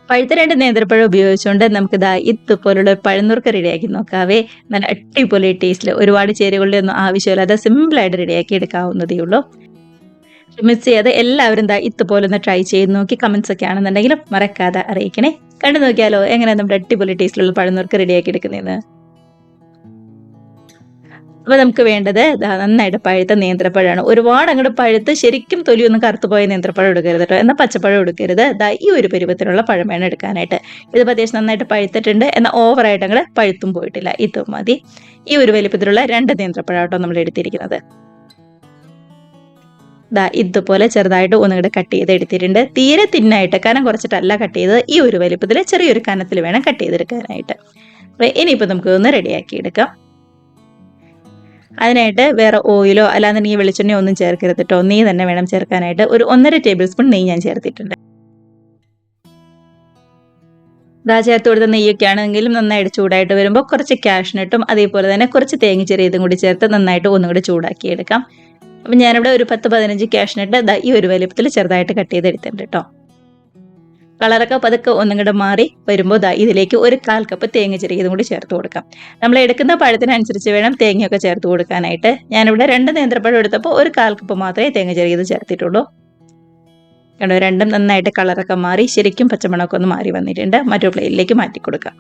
പഴുത്ത 2 നേന്ത്രപ്പഴം ഉപയോഗിച്ചുകൊണ്ട് നമുക്ക് ദാ ഇതുപോലുള്ള ഒരു പഴംനുറുക്ക് റെഡിയാക്കി നോക്കാവേ. നല്ല അടിപൊളി ടേസ്റ്റില് ഒരുപാട് ചേരുവകളുടെ ഒന്നും ആവശ്യമില്ലാതെ സിമ്പിളായിട്ട് റെഡിയാക്കി എടുക്കാവുന്നതേ ഉള്ളൂ. മിസ് ചെയ്യാതെ എല്ലാവരും ദാ ഇതുപോലെ ഒന്ന് ട്രൈ ചെയ്ത് നോക്കി കമന്റ്സ് ഒക്കെ ആണെന്നുണ്ടെങ്കിലും മറക്കാതെ അറിയിക്കണേ. കണ്ടു നോക്കിയാലോ എങ്ങനെ നമ്മുടെ അടിപൊളി ടേസ്റ്റിലുള്ള പഴംനുറുക്ക് റെഡിയാക്കി എടുക്കുന്നതെന്ന്. അപ്പൊ നമുക്ക് വേണ്ടത് ദാ നന്നായിട്ട് പഴുത്ത നേന്ത്രപ്പഴമാണ്. ഒരുപാട് അങ്ങോട്ട് പഴുത്ത് ശരിക്കും തൊലിയൊന്നും കറുത്തുപോയ നേന്ത്രപ്പഴം എടുക്കരുത് കേട്ടോ. എന്നാൽ പച്ചപ്പഴം എടുക്കരുത്. ദാ ഈ ഒരു പരുവത്തിലുള്ള പഴം വേണം എടുക്കാനായിട്ട്. ഇതിപ്പോൾ അത്യാവശ്യം നന്നായിട്ട് പഴുത്തിട്ടുണ്ട്. എന്നാൽ ഓവറായിട്ട് അങ്ങോട്ട് പഴുത്തും പോയിട്ടില്ല. ഇതും മതി. ഈ ഒരു വലിപ്പത്തിലുള്ള 2 നേന്ത്രപ്പഴം കേട്ടോ നമ്മൾ എടുത്തിരിക്കുന്നത്. ദാ ഇതുപോലെ ചെറുതായിട്ട് ഒന്നുകൂടെ കട്ട് ചെയ്ത് എടുത്തിട്ടുണ്ട്. തീരെ തിന്നായിട്ട് കനം കുറച്ചിട്ടല്ല കട്ട് ചെയ്തത്. ഈ ഒരു വലിപ്പത്തിൽ ചെറിയൊരു കനത്തിൽ വേണം കട്ട് ചെയ്തെടുക്കാനായിട്ട്. അപ്പോൾ ഇനിയിപ്പോൾ നമുക്ക് ഒന്ന് റെഡിയാക്കി എടുക്കാം. അതിനായിട്ട് വേറെ ഓയിലോ അല്ലാന്നുണ്ടെങ്കിൽ വെളിച്ചെണ്ണയോ ഒന്നും ചേർക്കരുത് കേട്ടോ. നെയ്യ് തന്നെ വേണം ചേർക്കാനായിട്ട്. ഒരു 1.5 ടേബിൾ സ്പൂൺ നെയ്യ് ഞാൻ ചേർത്തിട്ടുണ്ട്. ഇതാ ചേർത്ത് കൊടുത്ത നെയ്യൊക്കെ ആണെങ്കിലും നന്നായിട്ട് ചൂടായിട്ട് വരുമ്പോൾ കുറച്ച് കാഷ്നട്ടും അതേപോലെ തന്നെ കുറച്ച് തേങ്ങ ചെറിയതും കൂടി ചേർത്ത് നന്നായിട്ട് ഒന്നുകൂടി ചൂടാക്കി എടുക്കാം. അപ്പം ഞാനിവിടെ ഒരു 10-15 കാഷ്നട്ട് ഈ ഒരു വലിപ്പത്തിൽ ചെറുതായിട്ട് കട്ട് ചെയ്തെടുത്തിട്ടുണ്ട് കേട്ടോ. കളറൊക്കെ പതുക്കെ ഒന്നും കൂടെ മാറി വരുമ്പോൾ ഇതിലേക്ക് ഒരു 1/4 കപ്പ് തേങ്ങ ചെറിയതും കൂടി ചേർത്ത് കൊടുക്കാം. നമ്മൾ എടുക്കുന്ന പഴത്തിനനുസരിച്ച് വേണം തേങ്ങയൊക്കെ ചേർത്ത് കൊടുക്കാനായിട്ട്. ഞാനിവിടെ 2 നേന്ത്രപ്പഴം എടുത്തപ്പോൾ ഒരു 1/4 കപ്പ് മാത്രമേ തേങ്ങ ചെറിയത് ചേർത്തിട്ടുള്ളൂ. കണ്ടോ, രണ്ടും നന്നായിട്ട് കളറൊക്കെ മാറി ശരിക്കും പച്ചമണമൊക്കെ ഒന്ന് മാറി വന്നിട്ടുണ്ട്. മറ്റൊരു പ്ലേറ്റിലേക്ക് മാറ്റി കൊടുക്കാം.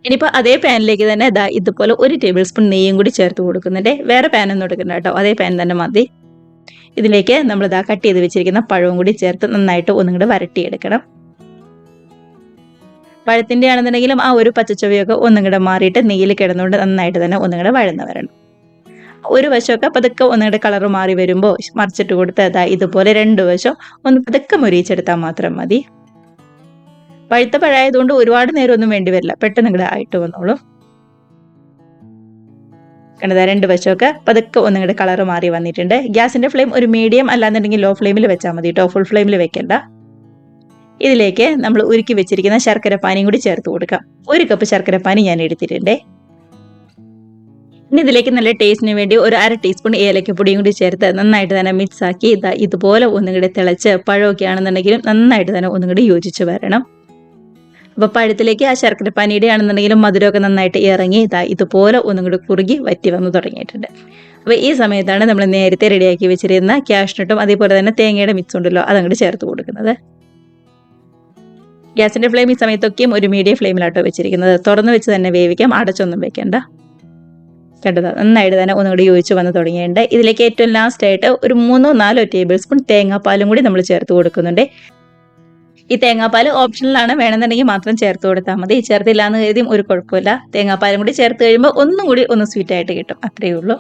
ഇനിയിപ്പോൾ അതേ പാനിലേക്ക് തന്നെ ഇതുപോലെ 1 ടേബിൾ സ്പൂൺ നെയ്യും കൂടി ചേർത്ത് കൊടുക്കുന്നുണ്ട്. വേറെ പാനൊന്നും എടുക്കണ്ട കേട്ടോ, അതേ പാൻ തന്നെ മതി. ഇതിലേക്ക് നമ്മൾ കട്ട് ചെയ്ത് വെച്ചിരിക്കുന്ന പഴവും കൂടി ചേർത്ത് നന്നായിട്ട് ഒന്നും കൂടെ വരട്ടിയെടുക്കണം. പഴത്തിൻ്റെ ആണെന്നുണ്ടെങ്കിലും ആ ഒരു പച്ചച്ചുവയൊക്കെ ഒന്നും കൂടെ മാറിയിട്ട് നെയ്യിൽ കിടന്നുകൊണ്ട് നന്നായിട്ട് തന്നെ ഒന്നും കൂടെ വഴന്ന് വരണം. ഒരു വശമൊക്കെ പതുക്കെ ഒന്നുകൂടെ കളർ മാറി വരുമ്പോൾ മറിച്ചിട്ട് കൊടുത്ത് ഇതുപോലെ 2 വശം ഒന്ന് പതുക്കെ മുരിയിച്ചെടുത്താൽ മാത്രം മതി. പഴുത്ത പഴമായതുകൊണ്ട് ഒരുപാട് നേരം ഒന്നും വേണ്ടി വരില്ല, പെട്ടെന്ന് ഇങ്ങോട്ട് ആയിട്ട് വന്നോളൂ. കണ്ടതാ 2 വശമൊക്കെ പതുക്കെ ഒന്നുകൂടെ കളർ മാറി വന്നിട്ടുണ്ട്. ഗ്യാസിന്റെ ഫ്ലെയിം ഒരു മീഡിയം അല്ലാന്നുണ്ടെങ്കിൽ ലോ ഫ്ലെയിമിൽ വെച്ചാൽ മതി കേട്ടോ, ഫുൾ ഫ്ലെയിമിൽ വെക്കണ്ട. ഇതിലേക്ക് നമ്മൾ ഉരുക്കി വെച്ചിരിക്കുന്ന ശർക്കര പാനിയും കൂടി ചേർത്ത് കൊടുക്കാം. 1 കപ്പ് ശർക്കര പാനി ഞാൻ എടുത്തിട്ടുണ്ട്. ഇനി ഇതിലേക്ക് നല്ല ടേസ്റ്റിന് വേണ്ടി ഒരു 1/2 ടീസ്പൂൺ ഏലക്കപ്പൊടിയും കൂടി ചേർത്ത് നന്നായിട്ട് തന്നെ മിക്സ് ആക്കി ഇതുപോലെ ഒന്നുകൂടി തിളച്ച് പഴമൊക്കെ ആണെന്നുണ്ടെങ്കിലും നന്നായിട്ട് തന്നെ ഒന്നുകൂടി യോജിച്ച് വരണം. അപ്പോൾ പഴത്തിലേക്ക് ആ ശർക്കരപ്പാനിയുടെ ആണെന്നുണ്ടെങ്കിലും മധുരമൊക്കെ നന്നായിട്ട് ഇറങ്ങി ഇതുപോലെ ഒന്നും കൂടി കുറുകി വറ്റി വന്ന് തുടങ്ങിയിട്ടുണ്ട്. അപ്പോൾ ഈ സമയത്താണ് നമ്മൾ നേരത്തെ റെഡിയാക്കി വെച്ചിരുന്ന കാഷ്നട്ടും അതേപോലെ തന്നെ തേങ്ങയുടെ മിക്സ് ഉണ്ടല്ലോ അതങ്ങോട്ട് ചേർത്ത് കൊടുക്കുന്നത്. ഗ്യാസിൻ്റെ ഫ്ലെയിം ഈ സമയത്തൊക്കെയും ഒരു മീഡിയം ഫ്ലെയിമിലാട്ടോ വെച്ചിരിക്കുന്നത്. തുറന്ന് വെച്ച് തന്നെ വേവിക്കാം, അടച്ചൊന്നും വെക്കേണ്ട. കണ്ടത് നന്നായിട്ട് തന്നെ ഒന്നുകൂടി യോജിച്ച് വന്ന് തുടങ്ങിയിട്ടുണ്ട്. ഇതിലേക്ക് ഏറ്റവും ലാസ്റ്റായിട്ട് ഒരു 3-4 ടേബിൾ സ്പൂൺ തേങ്ങാപ്പാലും കൂടി നമ്മൾ ചേർത്ത് കൊടുക്കുന്നുണ്ട്. ഈ തേങ്ങാപ്പാൽ ഓപ്ഷണലാണ്, വേണമെന്നുണ്ടെങ്കിൽ മാത്രം ചേർത്ത് കൊടുത്താൽ മതി. ചേർത്തില്ല എന്ന് കരുതിയും ഒരു കുഴപ്പമില്ല. തേങ്ങാപ്പാലും കൂടി ചേർത്ത് കഴിയുമ്പോൾ ഒന്നും കൂടി ഒന്ന് സ്വീറ്റായിട്ട് കിട്ടും, അത്രയേ ഉള്ളൂ.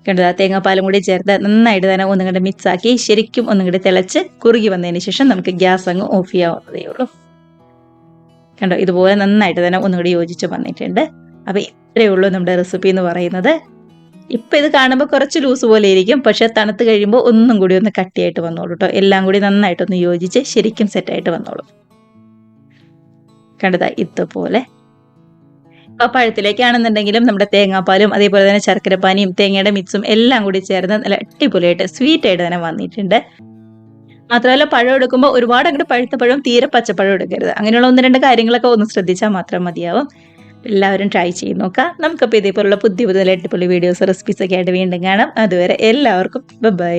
കണ്ടതാ തേങ്ങാപ്പാലും കൂടി ചേർത്ത് നന്നായിട്ട് തന്നെ ഒന്നും കൂടെ മിക്സ് ആക്കി ശരിക്കും ഒന്നും കൂടി തിളച്ച് കുറുകി വന്നതിന് ശേഷം നമുക്ക് ഗ്യാസ് അങ്ങ് ഓഫ് ചെയ്യാവുന്നതേ ഉള്ളൂ. കണ്ടോ, ഇതുപോലെ നന്നായിട്ട് തന്നെ ഒന്നുകൂടി യോജിച്ച് വന്നിട്ടുണ്ട്. അപ്പോൾ ഇത്രയേ ഉള്ളൂ നമ്മുടെ റെസിപ്പി എന്ന് പറയുന്നത്. ഇപ്പം ഇത് കാണുമ്പോൾ കുറച്ച് ലൂസ് പോലെ ഇരിക്കും, പക്ഷെ തണുത്ത് കഴിയുമ്പോൾ ഒന്നും കൂടി ഒന്ന് കട്ടിയായിട്ട് വന്നോളൂ കേട്ടോ. എല്ലാം കൂടി നന്നായിട്ടൊന്ന് യോജിച്ച് ശരിക്കും സെറ്റായിട്ട് വന്നോളൂ. കണ്ടതാ ഇതുപോലെ. അപ്പോൾ പഴത്തിലേക്കാണെന്നുണ്ടെങ്കിലും നമ്മുടെ തേങ്ങാപ്പാലും അതേപോലെ തന്നെ ശർക്കരപ്പാനിയും തേങ്ങയുടെ മിക്സും എല്ലാം കൂടി ചേർന്ന് നല്ല അടിപൊളിയായിട്ട് സ്വീറ്റായിട്ട് തന്നെ വന്നിട്ടുണ്ട്. മാത്രമല്ല പഴം എടുക്കുമ്പോൾ ഒരുപാട് അങ്ങോട്ട് പഴുത്ത പഴം തീരെ പച്ചപ്പഴം എടുക്കരുത്. അങ്ങനെയുള്ള 1-2 കാര്യങ്ങളൊക്കെ ഒന്ന് ശ്രദ്ധിച്ചാൽ മാത്രം മതിയാവും. എല്ലാവരും ട്രൈ ചെയ്ത് നോക്കാം. നമുക്കപ്പോൾ ഇതേപോലുള്ള പുതിയ അടിപൊളി വീഡിയോസ് റെസിപ്പീസൊക്കെ ആയിട്ട് വീണ്ടും കാണാം. അതുവരെ എല്ലാവർക്കും ബൈ.